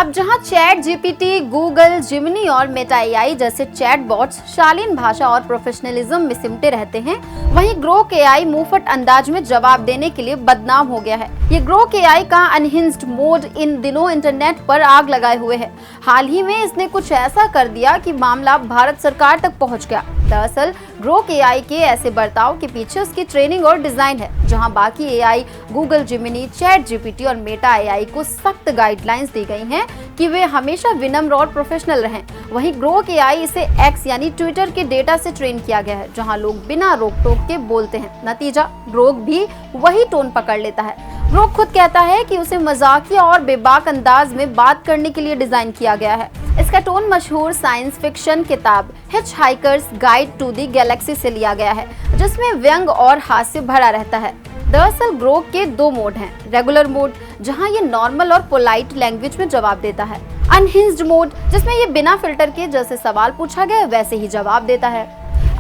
अब जहां chat GPT, Google, Gemini और मेटा एआई जैसे चैट बॉट्स शालीन भाषा और प्रोफेशनलिज्म में सिमटे रहते हैं, वहीं ग्रोक एआई मुंहफट अंदाज में जवाब देने के लिए बदनाम हो गया है। ये ग्रोक एआई का अनहिंज्ड मोड इन दिनों इंटरनेट पर आग लगाए हुए है। हाल ही में इसने कुछ ऐसा कर दिया कि मामला भारत सरकार तक पहुंच गया। दरअसल ग्रोक एआई के ऐसे बर्ताव के पीछे उसकी ट्रेनिंग और डिजाइन है। जहां बाकी AI, Google, Gemini, chat GPT और मेटा एआई को सख्त गाइडलाइंस दी गई हैं कि वे हमेशा विनम्र और प्रोफेशनल रहें, वहीं ग्रोक एआई इसे एक्स यानी ट्विटर के डेटा से ट्रेन किया गया है, जहां लोग बिना रोक टोक के बोलते हैं। नतीजा, ग्रोक भी वही टोन पकड़ लेता है। ग्रोक खुद कहता है कि उसे मजाकिया और बेबाक अंदाज में बात करने के लिए डिजाइन किया गया है। इसका टोन मशहूर साइंस फिक्शन किताब hitchhiker's guide to the galaxy से लिया गया है, जिसमें व्यंग और हास्य भरा रहता है। दरअसल ग्रोक के दो मोड हैं। रेगुलर मोड, जहां ये नॉर्मल और पोलाइट लैंग्वेज में जवाब देता है। अनहिंज्ड मोड, जिसमें ये बिना फिल्टर के जैसे सवाल पूछा गया वैसे ही जवाब देता है।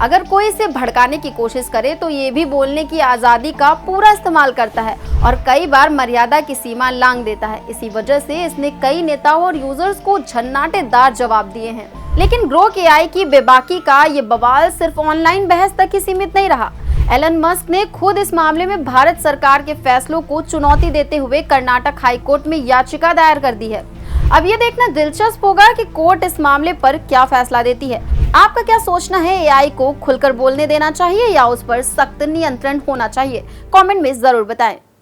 अगर कोई इसे भड़काने की कोशिश करे तो ये भी बोलने की आजादी का पूरा इस्तेमाल करता है और कई बार मर्यादा की सीमा लांघ देता है। इसी वजह से इसने कई नेताओं और यूजर्स को झन्नाटेदार जवाब दिए हैं। लेकिन ग्रोक एआई की बेबाकी का ये बवाल सिर्फ ऑनलाइन बहस तक ही सीमित नहीं रहा। एलन मस्क ने खुद इस मामले में भारत सरकार के फैसलों को चुनौती देते हुए कर्नाटक हाई कोर्ट में याचिका दायर कर दी है। अब ये देखना दिलचस्प होगा कि कोर्ट इस मामले पर क्या फैसला देती है। आपका क्या सोचना है? एआई को खुलकर बोलने देना चाहिए या उस पर सख्त नियंत्रण होना चाहिए? कमेंट में जरूर बताएं।